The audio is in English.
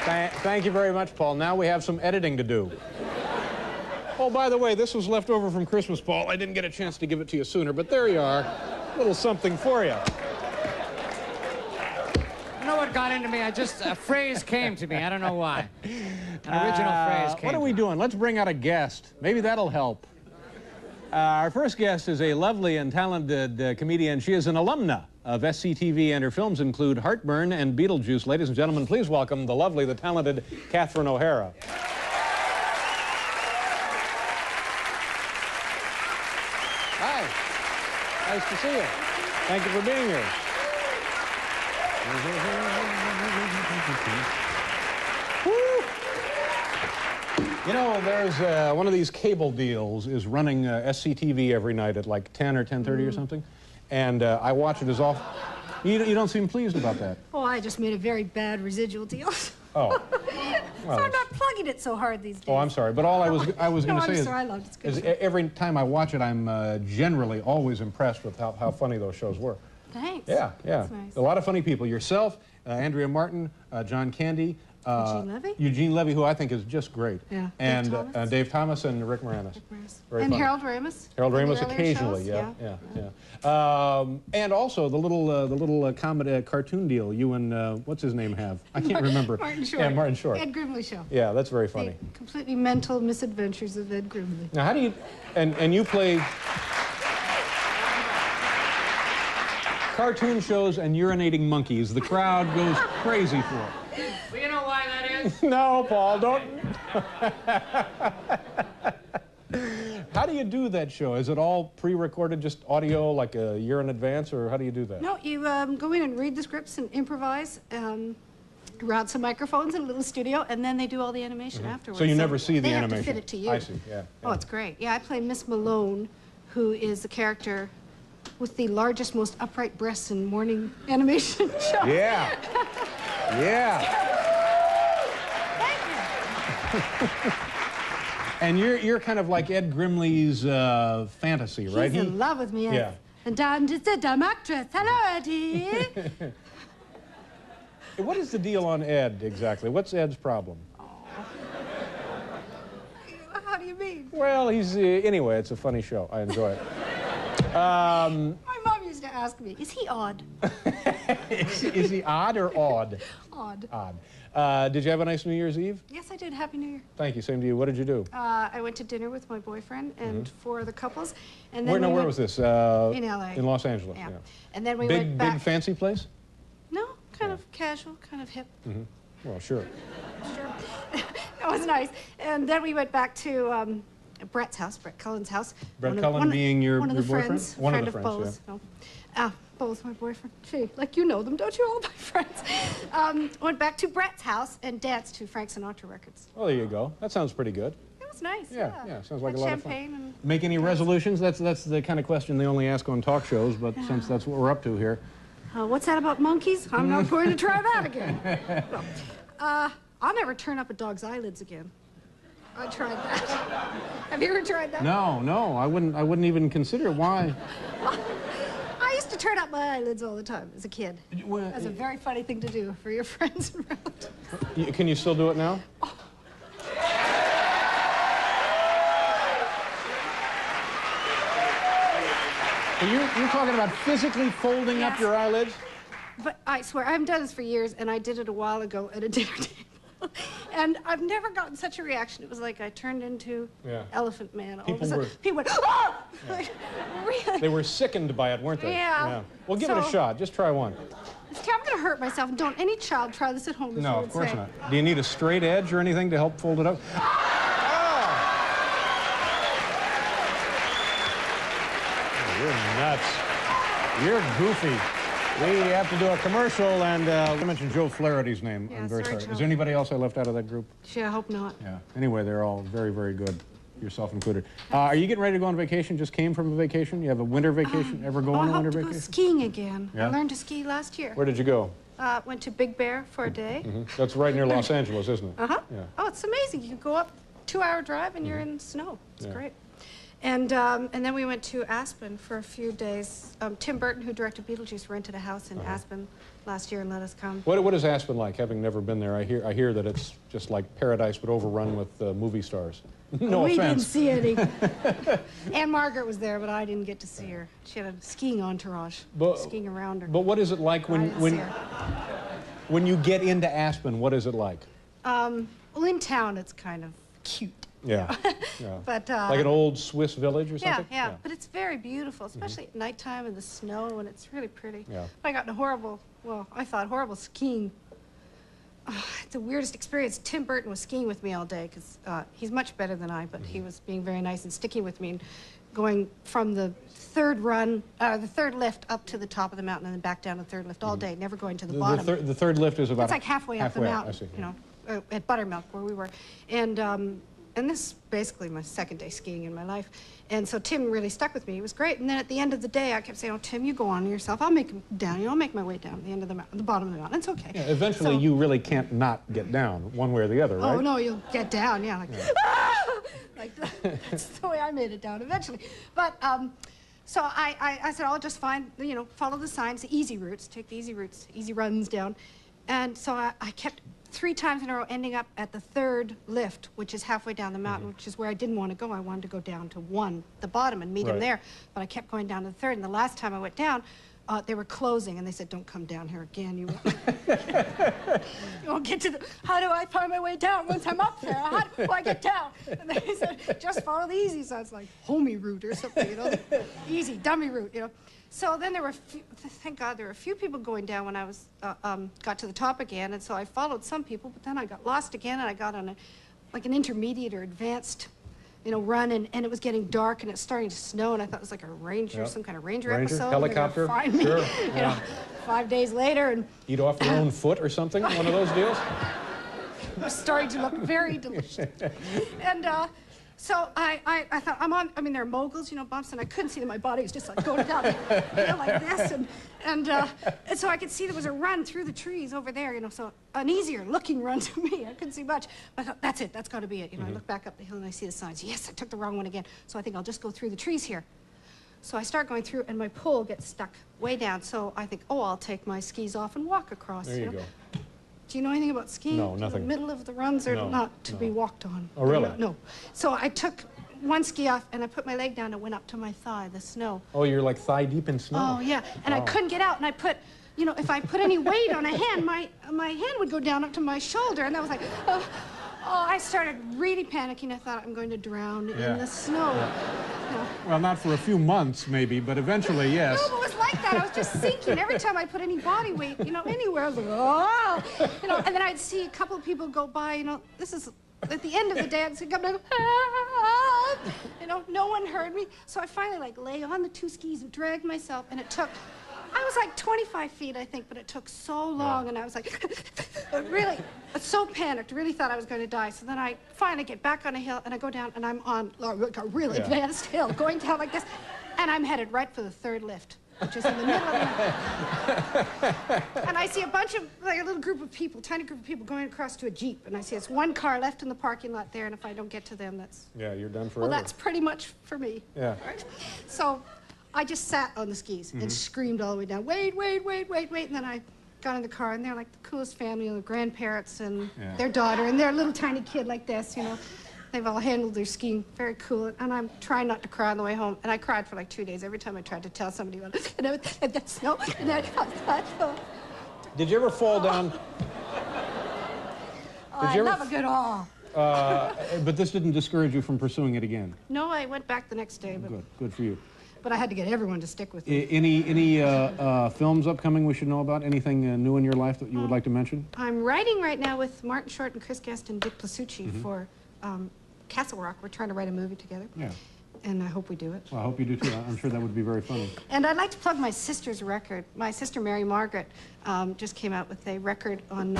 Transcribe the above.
Thank you very much, Paul. Now we have some editing to do. Oh, by the way, this was left over from Christmas, Paul. I didn't get a chance to give it to you sooner, but there you are. A little something for you. I know what got into me. A phrase came to me. I don't know why. An original phrase came. What are we doing? Let's bring out a guest. Maybe that'll help. Our first guest is a lovely and talented comedian. She is an alumna of SCTV, and her films include Heartburn and Beetlejuice. Ladies and gentlemen, please welcome the lovely, the talented Catherine O'Hara. Hi. Nice to see you. Thank you for being here. You know, there's one of these cable deals is running SCTV every night at like 10 or 10:30 or something, and I watch it as often. You don't seem pleased about that. Oh, I just made a very bad residual deal. Oh. Well, so I'm not plugging it so hard these days. Oh, I'm sorry, but all I was going to say is, I loved it. is every time I watch it, I'm generally always impressed with how funny those shows were. Thanks. Yeah. That's nice. A lot of funny people. Yourself, Andrea Martin, John Candy. Eugene Levy? Eugene Levy, who I think is just great. Yeah. And Dave Thomas and Rick Moranis. Very and funny. Harold Ramis. Harold Ramis occasionally, yeah. And also the little comedy cartoon deal you and what's his name have? I can't remember. Martin Short. Yeah, Martin Short. Ed Grimley Show. Yeah, that's very funny. The completely mental misadventures of Ed Grimley. Now, how do you and you play cartoon shows and urinating monkeys? The crowd goes crazy for it. Well, you know why that is? No, Paul, don't. How do you do that show? Is it all pre-recorded, just audio, like a year in advance, or how do you do that? No, you go in and read the scripts and improvise around some microphones in a little studio, and then they do all the animation afterwards. So you never see the animation? They have to fit it to you. I see, yeah. Oh, it's great. Yeah, I play Miss Malone, who is the character with the largest, most upright breasts in morning animation show. Yeah. Yeah. And you're kind of like Ed Grimley's fantasy, right? He's in love with me, yes. Yeah. And I'm just a dumb actress. Hello, Eddie. What is the deal on Ed, exactly? What's Ed's problem? Oh. How do you mean? Well, he's... anyway, it's a funny show. I enjoy it. My mom used to ask me, is he odd? Is he odd or odd? Odd. Odd. Did you have a nice New Year's Eve? Yes, I did. Happy New Year. Thank you. Same to you. What did you do? I went to dinner with my boyfriend and four other couples. And Where, then where was this? In L.A. In Los Angeles, yeah. And then we went big back. fancy place? No, kind of casual, kind of hip. Well, sure. Sure. That was nice. And then we went back to Brett's house, Brett Cullen's house. Brett Cullen being your boyfriend? Friends, one friend of the of friends, Bo's. No. Bo's my boyfriend. Gee, like you know them, don't you? All my friends. Went back to Brett's house and danced to Frank Sinatra records. Well, there you go. That sounds pretty good. It was nice. Yeah. Sounds like Had a lot of champagne fun. And Make any resolutions? That's the kind of question they only ask on talk shows, but since that's what we're up to here. What's that about monkeys? I'm not going to try that again. Well, I'll never turn up a dog's eyelids again. I tried that. Have you ever tried that? No, I wouldn't even consider it. Why? I used to turn up my eyelids all the time as a kid. That's a very funny thing to do for your friends and relatives. Can you still do it now? Oh. You're talking about physically folding up your eyelids? But I swear, I haven't done this for years, and I did it a while ago at a dinner table. And I've never gotten such a reaction. It was like I turned into Elephant Man. All of a sudden, people went, oh! Yeah. Like, really? They were sickened by it, weren't they? Yeah. Well, give it a shot. Just try one. I'm going to hurt myself. And don't any child try this at home. No, of course not. Do you need a straight edge or anything to help fold it up? You're nuts. You're goofy. We have to do a commercial, and I mentioned Joe Flaherty's name. Yeah, I'm very sorry, sorry. Joe. Is there anybody else I left out of that group? Gee, I hope not. Yeah. Anyway, they're all very, very good, yourself included. Are you getting ready to go on vacation? Just came from a vacation? You have a winter vacation? Ever go on a winter vacation? I hope to go skiing again. Yeah? I learned to ski last year. Where did you go? Went to Big Bear for a day. That's right near Los Angeles, isn't it? Uh-huh. Yeah. Oh, it's amazing. You can go up 2-hour drive and you're in snow. It's great. And then we went to Aspen for a few days. Tim Burton, who directed Beetlejuice, rented a house in Aspen last year and let us come. What is Aspen like? Having never been there, I hear that it's just like paradise, but overrun with movie stars. No we offense. We didn't see any. Anne Margaret was there, but I didn't get to see her. She had a skiing entourage, skiing around her. But what is it like when you get into Aspen? What is it like? Well, in town, it's kind of cute. Yeah. Yeah. But, like an old Swiss village or something? Yeah. But it's very beautiful, especially at nighttime in the snow, and it's really pretty. Yeah. I got in a horrible, well, I thought horrible skiing. It's the weirdest experience. Tim Burton was skiing with me all day because he's much better than I, but he was being very nice and sticking with me and going from the third lift up to the top of the mountain and then back down the third lift all day, never going to the bottom. The third lift is about it's like halfway up the mountain, I see, yeah. you know, at Buttermilk where we were. And this is basically my second day skiing in my life. And so Tim really stuck with me. It was great. And then at the end of the day, I kept saying, oh, Tim, you go on yourself. I'll make it down. You know, I'll make my way down the end of the mountain, the bottom of the mountain. It's okay. Yeah, eventually, you really can't not get down one way or the other, right? Oh, no, you'll get down, yeah. Like, ah! Like that's the way I made it down eventually. But so I said, I'll just find, you know, follow the signs, the easy routes, take the easy routes, easy runs down. And so I kept 3 times in a row ending up at the third lift, which is halfway down the mountain, which is where I didn't want to go. I wanted to go down to the bottom, and meet him there. But I kept going down to the third, and the last time I went down, they were closing, and they said, don't come down here again. You won't get to the, how do I find my way down once I'm up there? How do I get down? And they said, just follow the easy. So it's like homey route or something, you know, easy, dummy route, you know. So then there were, thank God, there were a few people going down when I was, got to the top again, and so I followed some people, but then I got lost again, and I got on like an intermediate or advanced, you know, run, and it was getting dark, and it's starting to snow, and I thought it was like a ranger, some kind of ranger episode. Helicopter, find me, sure. You know, 5 days later, and eat off your own foot or something, one of those deals? It was starting to look very delicious. And so I thought, I mean, there are moguls, you know, bumps, and I couldn't see that my body was just like going down, you know, like this, and so I could see there was a run through the trees over there, you know, so an easier looking run to me. I couldn't see much, but I thought, that's it, that's got to be it. You know, I look back up the hill and I see the signs. Yes, I took the wrong one again, so I think I'll just go through the trees here. So I start going through, and my pole gets stuck way down, so I think, oh, I'll take my skis off and walk across. There you go. Do you know anything about skiing? No, nothing. The middle of the runs are not to be walked on. Oh, really? No. So I took one ski off, and I put my leg down and went up to my thigh, the snow. Oh, you're like thigh deep in snow. Oh, yeah. And I couldn't get out, and I put, you know, if I put any weight on a hand, my hand would go down up to my shoulder, and that was like, oh, I started really panicking. I thought I'm going to drown in the snow. You know. Well, not for a few months, maybe, but eventually, yes. No, but it was like that. I was just sinking. Every time I put any body weight, you know, anywhere, I was like, oh, you know, and then I'd see a couple of people go by, you know, this is, at the end of the day, I'd see a couple of, you know, no one heard me. So I finally, like, lay on the 2 skis and dragged myself, and it took, I was like 25 feet, I think, but it took so long, and I was like, really, so panicked, really thought I was going to die. So then I finally get back on a hill, and I go down, and I'm on like a really advanced hill, going down like this, and I'm headed right for the third lift, which is in the middle of the And I see a bunch of, like a little group of people, tiny group of people going across to a Jeep, and I see it's 1 car left in the parking lot there, and if I don't get to them, that's... Yeah, you're done forever. Well, that's pretty much for me. Yeah. Right? So I just sat on the skis and screamed all the way down, wait, wait, wait, wait, wait, and then I got in the car, and they're like the coolest family, the grandparents and their daughter and their little tiny kid like this, you know. They've all handled their skiing very cool, and I'm trying not to cry on the way home, and I cried for like 2 days every time I tried to tell somebody about it. And that snow, and Did you ever fall down? I love a good awe. But this didn't discourage you from pursuing it again? No, I went back the next day. But, good for you. But I had to get everyone to stick with me. Any films upcoming we should know about? Anything new in your life that you would like to mention? I'm writing right now with Martin Short and Chris Guest and Dick Plasucci for Castle Rock. We're trying to write a movie together. Yeah. And I hope we do it. Well, I hope you do too. I'm sure that would be very funny. And I'd like to plug my sister's record. My sister, Mary Margaret, just came out with a record on...